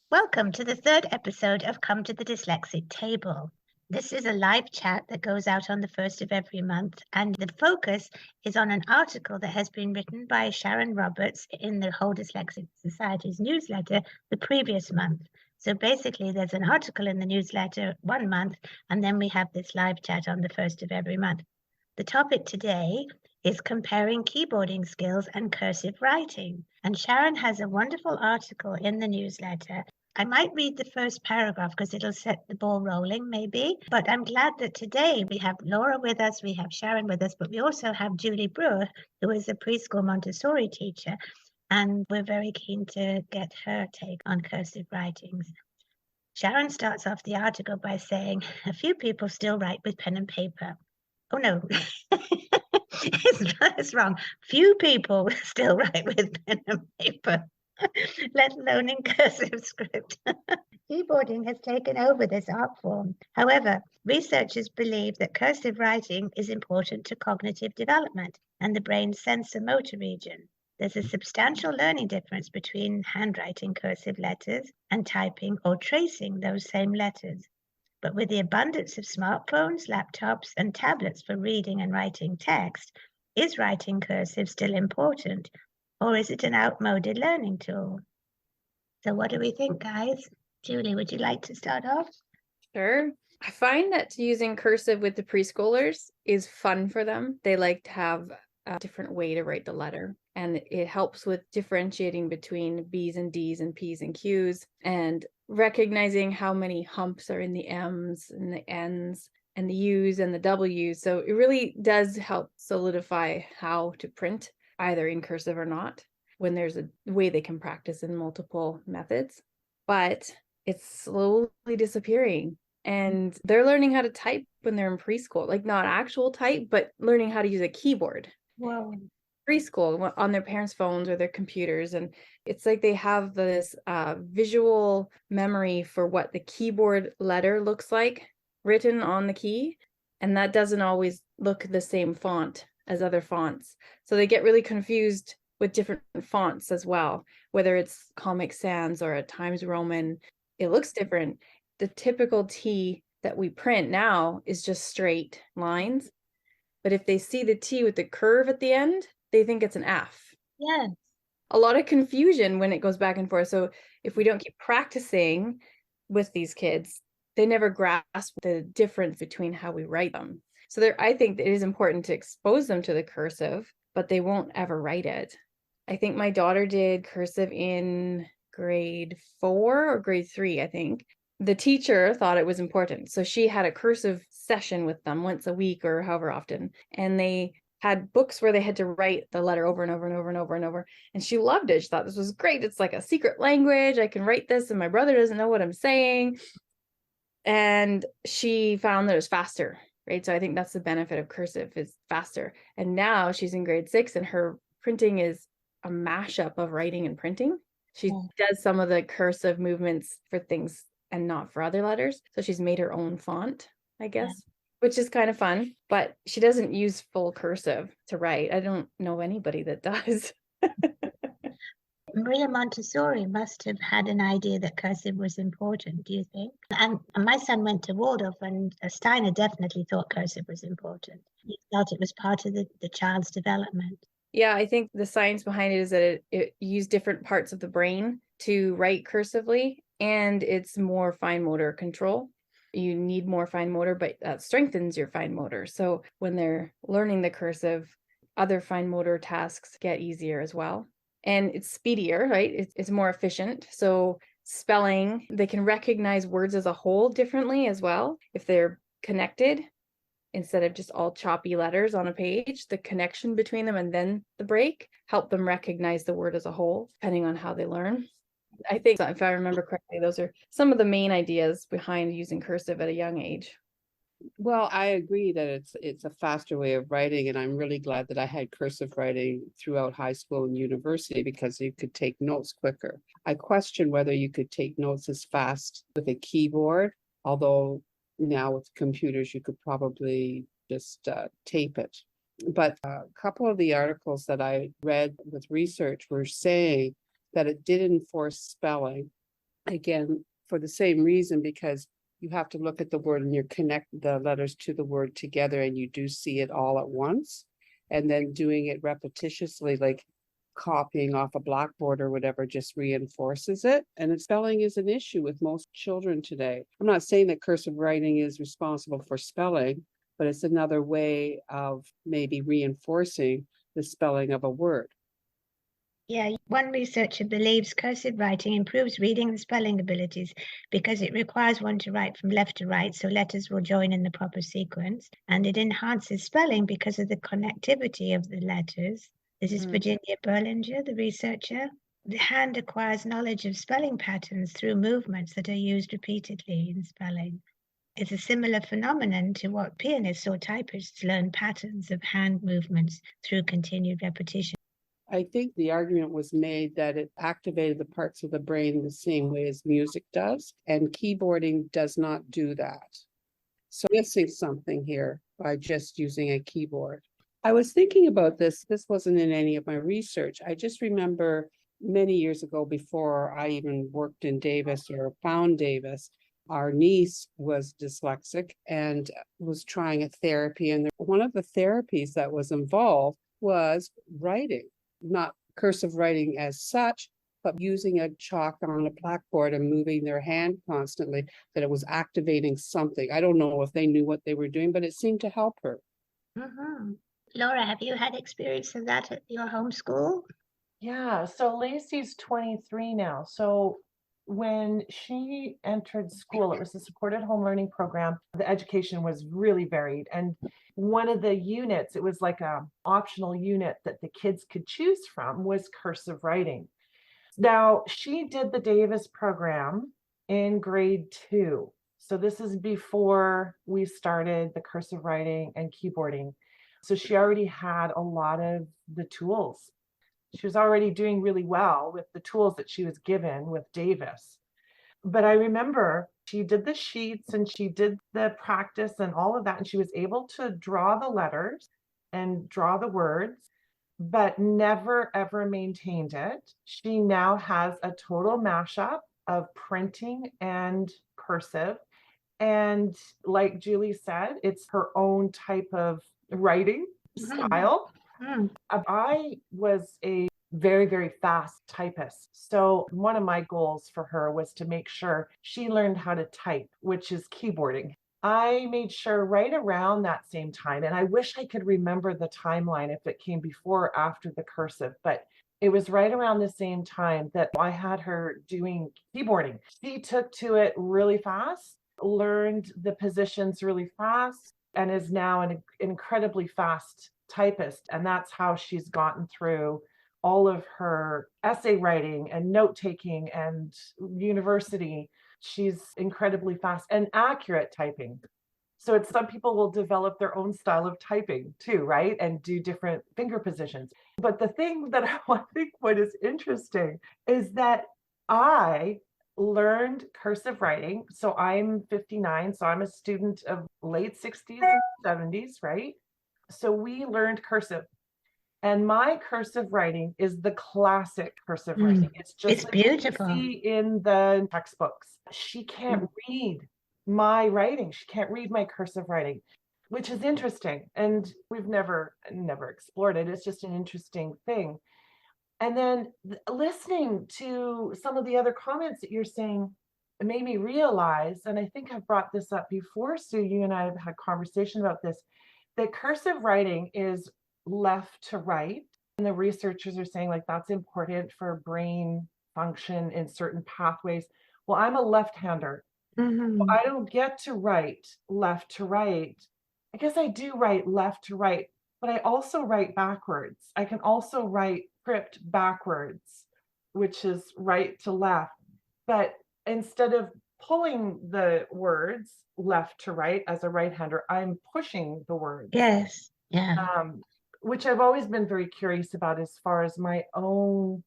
Welcome to the third episode of Come to the Dyslexic Table. This is a live chat that goes out on the first of every month, and the focus is on an article that has been written by Sharon Roberts in the Whole Dyslexic Society's newsletter the previous month. So basically, there's an article in the newsletter one month, and then we have this live chat on the first of every month. The topic today is comparing keyboarding skills and cursive writing. And Sharon has a wonderful article in the newsletter. I might read the first paragraph because it'll set the ball rolling, maybe. But I'm glad that today we have Laura with us, we have Sharon with us, but we also have Julie Brewer, who is a preschool Montessori teacher. And we're very keen to get her take on cursive writings. Sharon starts off the article by saying, a few people still write with pen and paper. Oh, no. It's wrong. Few people still write with pen and paper, let alone in cursive script. Keyboarding has taken over this art form. However, researchers believe that cursive writing is important to cognitive development and the brain's sensor-motor region. There's a substantial learning difference between handwriting cursive letters and typing or tracing those same letters. But with the abundance of smartphones, laptops, and tablets for reading and writing text, is writing cursive still important, or is it an outmoded learning tool? So what do we think, guys? Julie, would you like to start off? Sure. I find that using cursive with the preschoolers is fun for them. They like to have a different way to write the letter, and it helps with differentiating between B's and D's and P's and Q's and recognizing how many humps are in the M's and the N's and the U's and the W's. So it really does help solidify how to print, either in cursive or not, when there's a way they can practice in multiple methods. But it's slowly disappearing. And they're learning how to type when they're in preschool, like not actual type, but learning how to use a keyboard. Whoa. Preschool on their parents' phones or their computers. And it's like they have this visual memory for what the keyboard letter looks like written on the key. And that doesn't always look the same font as other fonts. So they get really confused with different fonts as well, whether it's Comic Sans or a Times Roman. It looks different. The typical T that we print now is just straight lines. But if they see the T with the curve at the end, they think it's an F. Yes. A lot of confusion when it goes back and forth. So if we don't keep practicing with these kids, they never grasp the difference between how we write them. So I think it is important to expose them to the cursive, but they won't ever write it. I think my daughter did cursive in grade 4 or grade 3, I think. The teacher thought it was important. So she had a cursive session with them once a week or however often. And they had books where they had to write the letter over and over and over and over and over. And she loved it. She thought this was great. It's like a secret language. I can write this and my brother doesn't know what I'm saying. And she found that it was faster, right? So I think that's the benefit of cursive, is faster. And now she's in grade 6 and her printing is a mashup of writing and printing. She does some of the cursive movements for things and not for other letters. So she's made her own font, I guess, which is kind of fun, but she doesn't use full cursive to write. I don't know anybody that does. Maria Montessori must have had an idea that cursive was important, do you think? And my son went to Waldorf, and Steiner definitely thought cursive was important. He felt it was part of the child's development. Yeah, I think the science behind it is that it used different parts of the brain to write cursively, and it's more fine motor control. You need more fine motor, but that strengthens your fine motor. So when they're learning the cursive, other fine motor tasks get easier as well. And it's speedier, right? It's more efficient. So spelling, they can recognize words as a whole differently as well if they're connected, instead of just all choppy letters on a page. The connection between them and then the break help them recognize the word as a whole, depending on how they learn. I think, if I remember correctly, those are some of the main ideas behind using cursive at a young age. Well, I agree that it's a faster way of writing, and I'm really glad that I had cursive writing throughout high school and university because you could take notes quicker. I question whether you could take notes as fast with a keyboard, although now with computers you could probably just tape it. But a couple of the articles that I read with research were saying that it did enforce spelling, again, for the same reason, because you have to look at the word and you connect the letters to the word together and you do see it all at once. And then doing it repetitiously, like copying off a blackboard or whatever, just reinforces it. And spelling is an issue with most children today. I'm not saying that cursive writing is responsible for spelling, but it's another way of maybe reinforcing the spelling of a word. Yeah, one researcher believes cursive writing improves reading and spelling abilities because it requires one to write from left to right, so letters will join in the proper sequence. And it enhances spelling because of the connectivity of the letters. This is Virginia Berlinger, the researcher. The hand acquires knowledge of spelling patterns through movements that are used repeatedly in spelling. It's a similar phenomenon to what pianists or typists learn patterns of hand movements through continued repetition. I think the argument was made that it activated the parts of the brain the same way as music does, and keyboarding does not do that. So missing something here by just using a keyboard. I was thinking about this. This wasn't in any of my research. I just remember many years ago, before I even worked in Davis or found Davis, our niece was dyslexic and was trying a therapy. And one of the therapies that was involved was writing. Not cursive writing as such, but using a chalk on a blackboard and moving their hand constantly, that it was activating something. I don't know if they knew what they were doing, but it seemed to help her. Laura, have you had experience of that at your home school? Yeah, so Lacey's 23 now. So when she entered school, it was a supported home learning program. The education was really varied. And one of the units, it was like a optional unit that the kids could choose from, was cursive writing. Now, she did the Davis program in grade 2. So this is before we started the cursive writing and keyboarding. So she already had a lot of the tools. She was already doing really well with the tools that she was given with Davis. But I remember she did the sheets and she did the practice and all of that, and she was able to draw the letters and draw the words, but never ever maintained it. She now has a total mashup of printing and cursive. And like Julie said, it's her own type of writing style. I was a very, very fast typist. So one of my goals for her was to make sure she learned how to type, which is keyboarding. I made sure right around that same time, and I wish I could remember the timeline if it came before or after the cursive, but it was right around the same time that I had her doing keyboarding. She took to it really fast, learned the positions really fast, and is now an incredibly fast typist. And that's how she's gotten through all of her essay writing and note taking and university. She's incredibly fast and accurate typing. So it's, some people will develop their own style of typing too, right? And do different finger positions. But the thing that I think what is interesting is that I learned cursive writing. So I'm 59, so I'm a student of late 60s and 70s, right? So we learned cursive. And my cursive writing is the classic cursive writing. It's just It's like beautiful. you see in the textbooks. She can't read my writing. She can't read my cursive writing, which is interesting. And we've never explored it. It's just an interesting thing. And then listening to some of the other comments that you're saying, it made me realize, and I think I've brought this up before, Sue, you and I have had a conversation about this, that cursive writing is left to right. And the researchers are saying like that's important for brain function in certain pathways. Well, I'm a left-hander. I don't get to write left to right. I guess I do write left to right, but I also write backwards. I can also write script backwards, which is right to left. But instead of pulling the words left to right as a right-hander, I'm pushing the words. Yes. Yeah. Which I've always been very curious about as far as my own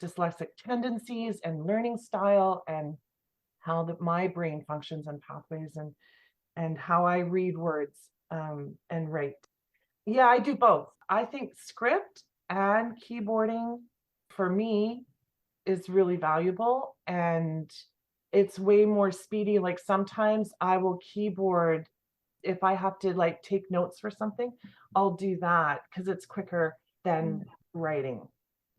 dyslexic tendencies and learning style and how my brain functions and pathways and how I read words and write. Yeah, I do both. I think script and keyboarding for me is really valuable. And it's way more speedy. Like sometimes I will keyboard if I have to like take notes for something, I'll do that because it's quicker than writing.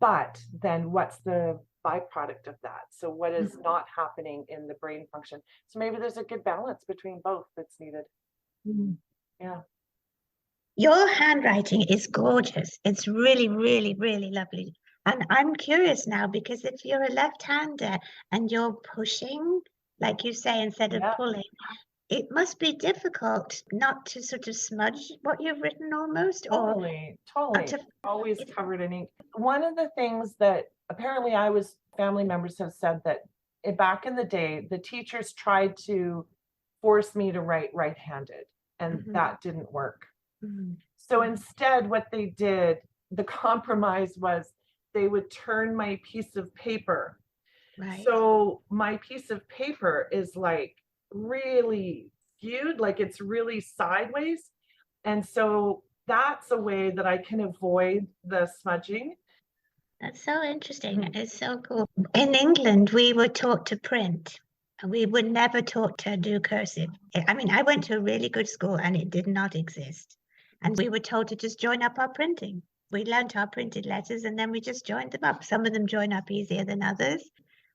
But then what's the byproduct of that? So what is not happening in the brain function? So maybe there's a good balance between both that's needed. Yeah. Your handwriting is gorgeous. It's really, really, really lovely. And I'm curious now because if you're a left-hander and you're pushing, like you say, instead of Yeah. pulling, it must be difficult not to sort of smudge what you've written almost, or Totally. Always covered in ink. One of the things that apparently family members have said that back in the day, the teachers tried to force me to write right-handed, and that didn't work. So instead, what they did, the compromise was they would turn my piece of paper. Right. So my piece of paper is like really skewed, like it's really sideways. And so that's a way that I can avoid the smudging. That's so interesting. It's so cool. In England, we were taught to print. We were never taught to do cursive. I mean, I went to a really good school and it did not exist. And we were told to just join up our printing. We learned our printed letters and then we just joined them up. Some of them join up easier than others,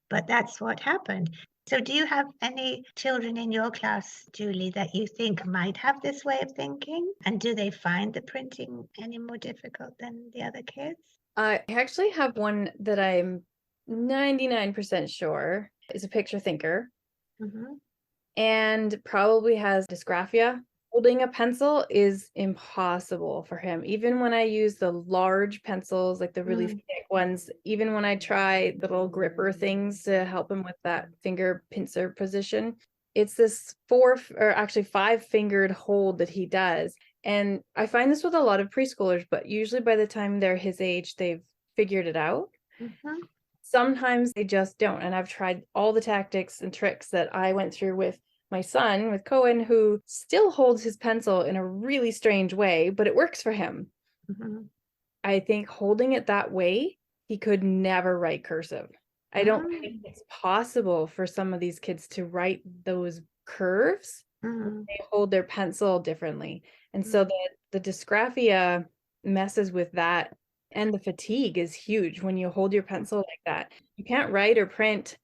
but that's what happened. So do you have any children in your class, Julie, that you think might have this way of thinking? And do they find the printing any more difficult than the other kids? I actually have one that I'm 99% sure is a picture thinker and probably has dysgraphia. Holding a pencil is impossible for him. Even when I use the large pencils, like the really thick ones, even when I try the little gripper things to help him with that finger pincer position, it's this 5-fingered hold that he does. And I find this with a lot of preschoolers, but usually by the time they're his age, they've figured it out. Sometimes they just don't. And I've tried all the tactics and tricks that I went through with my son, with Cohen, who still holds his pencil in a really strange way, but it works for him. I think holding it that way, he could never write cursive. I don't think it's possible for some of these kids to write those curves. They hold their pencil differently. And so the dysgraphia messes with that. And the fatigue is huge when you hold your pencil like that. You can't write or print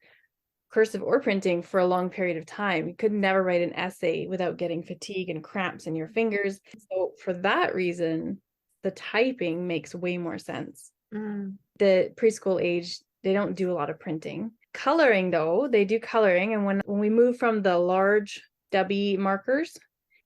cursive or printing for a long period of time. You could never write an essay without getting fatigue and cramps in your fingers. So for that reason, the typing makes way more sense. The preschool age, they don't do a lot of printing. Coloring though, they do coloring. And when we move from the large stubby markers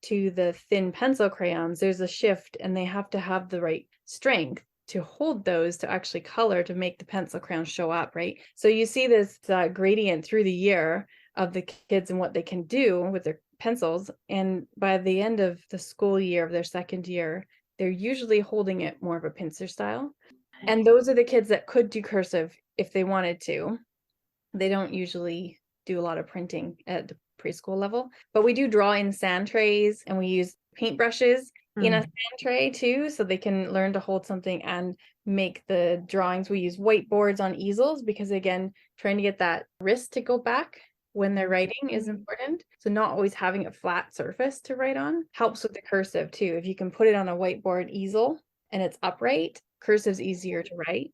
to the thin pencil crayons, there's a shift and they have to have the right strength to hold those to actually color to make the pencil crayon show up, right? So you see this gradient through the year of the kids and what they can do with their pencils. And by the end of the school year of their second year, they're usually holding it more of a pincer style. And those are the kids that could do cursive if they wanted to. They don't usually do a lot of printing at the preschool level, but we do draw in sand trays and we use paintbrushes in a sand tray too, so they can learn to hold something and make the drawings. We use whiteboards on easels because, again, trying to get that wrist to go back when they're writing is important. So not always having a flat surface to write on helps with the cursive too. If you can put it on a whiteboard easel and it's upright, cursive's easier to write.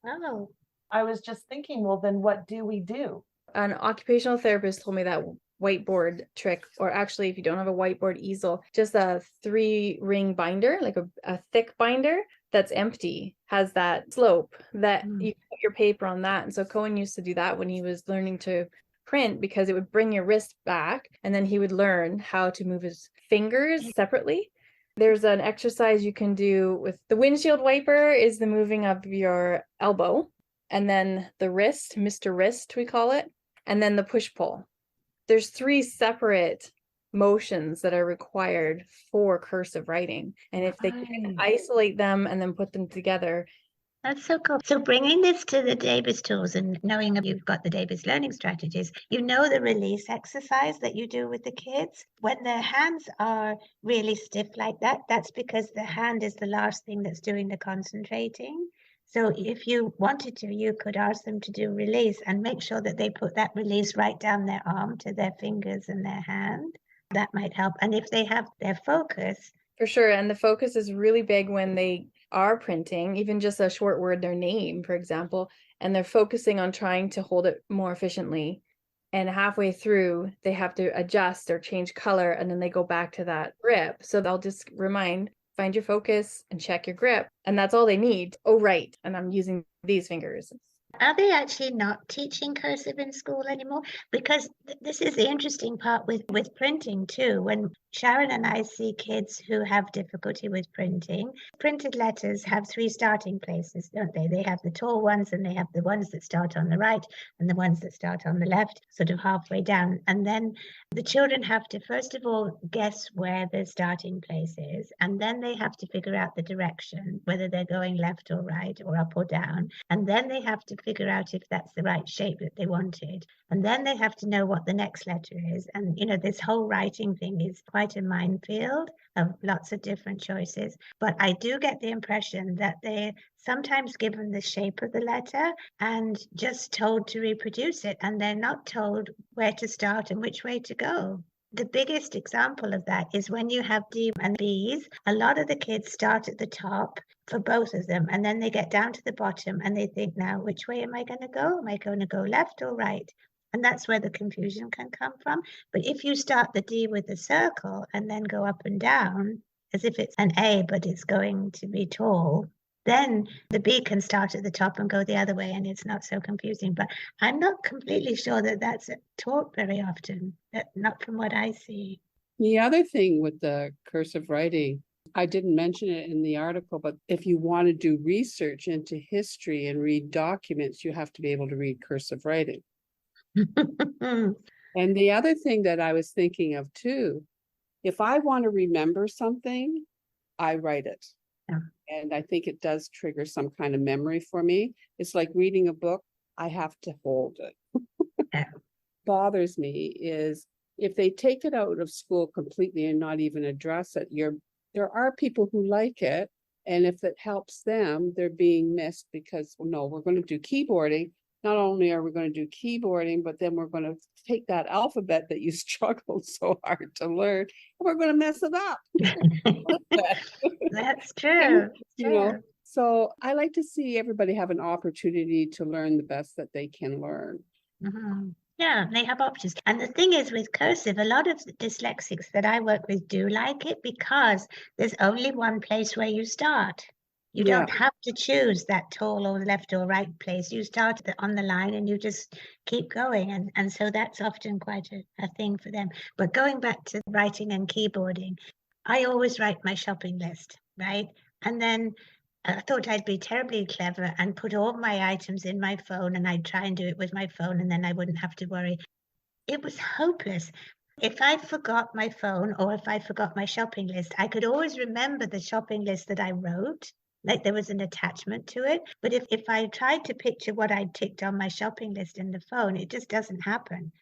Oh, I was just thinking, well, then what do we do? An occupational therapist told me that whiteboard trick, or actually if you don't have a whiteboard easel, just a 3-ring binder, like a thick binder that's empty, has that slope that you put your paper on that. And so Cohen used to do that when he was learning to print because it would bring your wrist back and then he would learn how to move his fingers separately. There's an exercise you can do with the windshield wiper is the moving of your elbow, and then the wrist, Mr. Wrist we call it, and then the push pull. There's 3 separate motions that are required for cursive writing. And if they can isolate them and then put them together. That's so cool. So bringing this to the Davis tools and knowing you've got the Davis learning strategies, you know the release exercise that you do with the kids. When their hands are really stiff like that, that's because the hand is the last thing that's doing the concentrating. So if you wanted to, you could ask them to do release and make sure that they put that release right down their arm to their fingers and their hand. That might help. And if they have their focus. For sure. And the focus is really big when they are printing, even just a short word, their name, for example, and they're focusing on trying to hold it more efficiently. And halfway through, they have to adjust or change color, and then they go back to that grip. So they'll just find your focus and check your grip. And that's all they need. Oh, right. And I'm using these fingers. Are they actually not teaching cursive in school anymore? Because this is the interesting part with printing too. When Sharon and I see kids who have difficulty with printing, printed letters have 3 starting places, don't they? They have the tall ones, and they have the ones that start on the right and the ones that start on the left, sort of halfway down. And then the children have to, first of all, guess where the starting place is, and then they have to figure out the direction, whether they're going left or right or up or down. And then they have to figure out if that's the right shape that they wanted. And then they have to know what the next letter is. And, this whole writing thing is quite a minefield of lots of different choices. But I do get the impression that they're sometimes given the shape of the letter and just told to reproduce it. And they're not told where to start and which way to go. The biggest example of that is when you have D and B's, a lot of the kids start at the top for both of them, and then they get down to the bottom and they think, now, which way am I going to go? Am I going to go left or right? And that's where the confusion can come from. But if you start the D with a circle and then go up and down, as if it's an A, but it's going to be tall, then the B can start at the top and go the other way, and it's not so confusing. But I'm not completely sure that that's taught very often, not from what I see. The other thing with the cursive writing, I didn't mention it in the article, but if you want to do research into history and read documents, you have to be able to read cursive writing. And the other thing that I was thinking of too, if I want to remember something, I write it. Yeah. And I think it does trigger some kind of memory for me. It's like reading a book, I have to hold it. Yeah. Bothers me is if they take it out of school completely and not even address it, there are people who like it. And if it helps them, they're being missed because, well, no, we're going to do keyboarding. Not only are we going to do keyboarding, but then we're going to take that alphabet that you struggled so hard to learn, and we're going to mess it up. That's true. So I like to see everybody have an opportunity to learn the best that they can learn. Mm-hmm. Yeah, they have options. And the thing is, with cursive, a lot of the dyslexics that I work with do like it because there's only one place where you start. You don't have to choose that tall or left or right place. You start on the line and you just keep going. And so that's often quite a thing for them. But going back to writing and keyboarding, I always write my shopping list, right? And then I thought I'd be terribly clever and put all my items in my phone, and I'd try and do it with my phone, and then I wouldn't have to worry. It was hopeless. If I forgot my phone or if I forgot my shopping list, I could always remember the shopping list that I wrote, like there was an attachment to it. But if I tried to picture what I'd ticked on my shopping list in the phone, it just doesn't happen.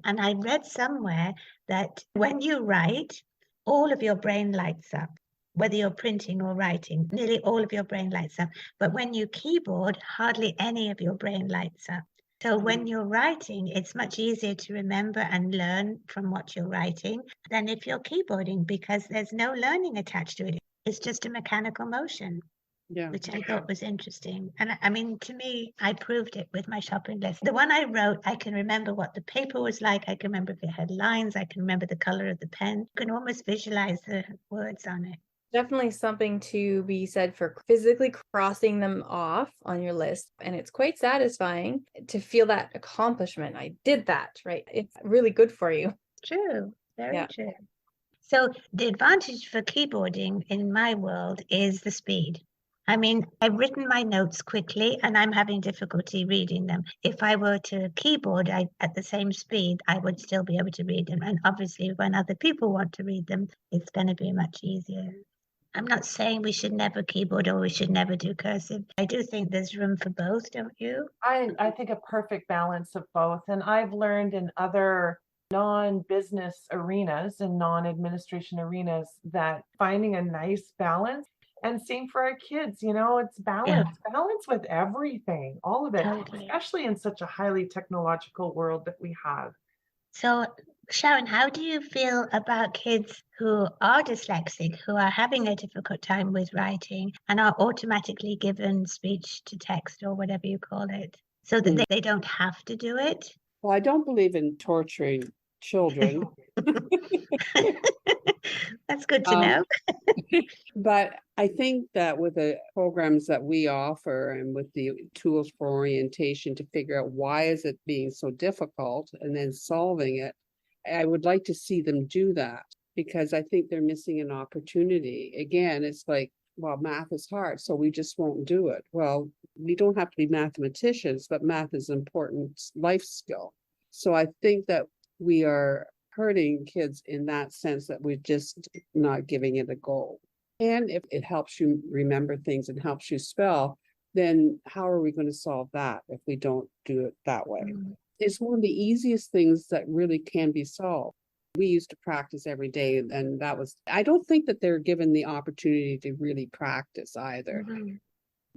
And I read somewhere that when you write, all of your brain lights up. Whether you're printing or writing, nearly all of your brain lights up. But when you keyboard, hardly any of your brain lights up. So when you're writing, it's much easier to remember and learn from what you're writing than if you're keyboarding, because there's no learning attached to it. It's just a mechanical motion, which I thought was interesting. And I mean, to me, I proved it with my shopping list. The one I wrote, I can remember what the paper was like. I can remember if it had lines. I can remember the color of the pen. You can almost visualize the words on it. Definitely something to be said for physically crossing them off on your list. And it's quite satisfying to feel that accomplishment. I did that, right? It's really good for you. True. Very true. So the advantage for keyboarding in my world is the speed. I mean, I've written my notes quickly and I'm having difficulty reading them. If I were to keyboard at the same speed, I would still be able to read them. And obviously, when other people want to read them, it's going to be much easier. I'm not saying we should never keyboard or we should never do cursive. I do think there's room for both, don't you? I think a perfect balance of both. And I've learned in other non-business arenas and non-administration arenas that finding a nice balance And same for our kids, you know, it's balance with everything, all of it, Totally. especially in such a highly technological world that we have. So, Sharon, how do you feel about kids who are dyslexic, who are having a difficult time with writing and are automatically given speech to text or whatever you call it, so that they don't have to do it? Well, I don't believe in torturing children. That's good to know. But I think that with the programs that we offer and with the tools for orientation to figure out why is it being so difficult and then solving it, I would like to see them do that because I think they're missing an opportunity. Again, it's like, well, math is hard, so we just won't do it. Well, we don't have to be mathematicians, but math is an important life skill. So I think that we are hurting kids in that sense that we're just not giving it a go. And if it helps you remember things and helps you spell, then how are we going to solve that if we don't do it that way? It's one of the easiest things that really can be solved. We used to practice every day, and I don't think that they're given the opportunity to really practice either.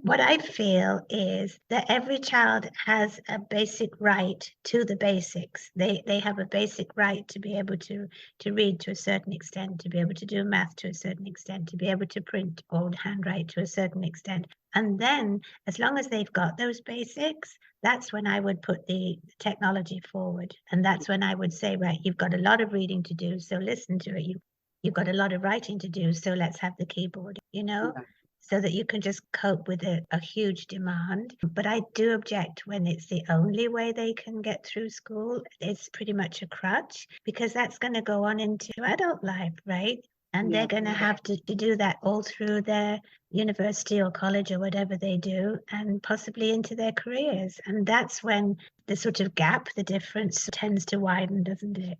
What I feel is that every child has a basic right to the basics. They have a basic right to be able to read to a certain extent, to be able to do math to a certain extent, to be able to print or handwrite to a certain extent. And then, as long as they've got those basics, that's when I would put the technology forward. And that's when I would say, right, you've got a lot of reading to do, so listen to it. You've got a lot of writing to do, so let's have the keyboard, you know? Yeah. So that you can just cope with a huge demand. But I do object when it's the only way they can get through school. It's pretty much a crutch because that's going to go on into adult life, right? And they're going to have to do that all through their university or college or whatever they do, and possibly into their careers. And that's when the sort of gap, the difference tends to widen, doesn't it?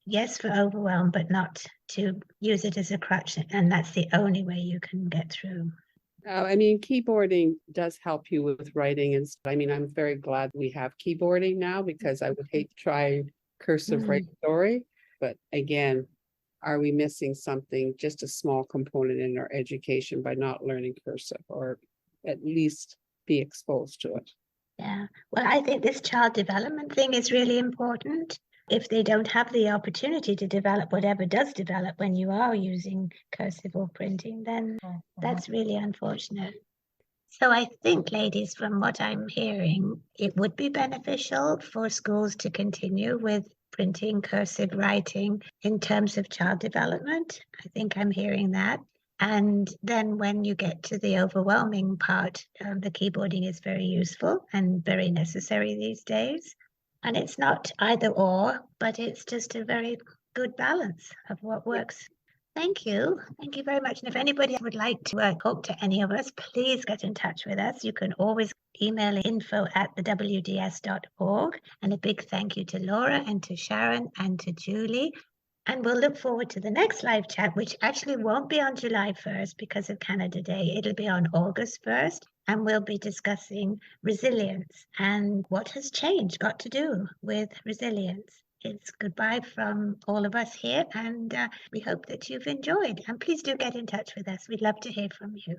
Yes, for overwhelm, but not to use it as a crutch. And that's the only way you can get through. I mean, keyboarding does help you with writing. And I mean, I'm very glad we have keyboarding now because I would hate to try cursive write story. But again, are we missing something, just a small component in our education by not learning cursive or at least be exposed to it? Yeah, well, I think this child development thing is really important. If they don't have the opportunity to develop whatever does develop when you are using cursive or printing, then that's really unfortunate. So I think, ladies, from what I'm hearing, it would be beneficial for schools to continue with printing, cursive writing in terms of child development. I think I'm hearing that. And then when you get to the overwhelming part, the keyboarding is very useful and very necessary these days. And it's not either or, but it's just a very good balance of what works. Thank you. Thank you very much. And if anybody would like to talk to any of us, please get in touch with us. You can always email info@thewds.org. And a big thank you to Laura and to Sharon and to Julie. And we'll look forward to the next live chat, which actually won't be on July 1st because of Canada Day. It'll be on August 1st. And we'll be discussing resilience and what has change got to do with resilience. It's goodbye from all of us here, and we hope that you've enjoyed. And please do get in touch with us. We'd love to hear from you.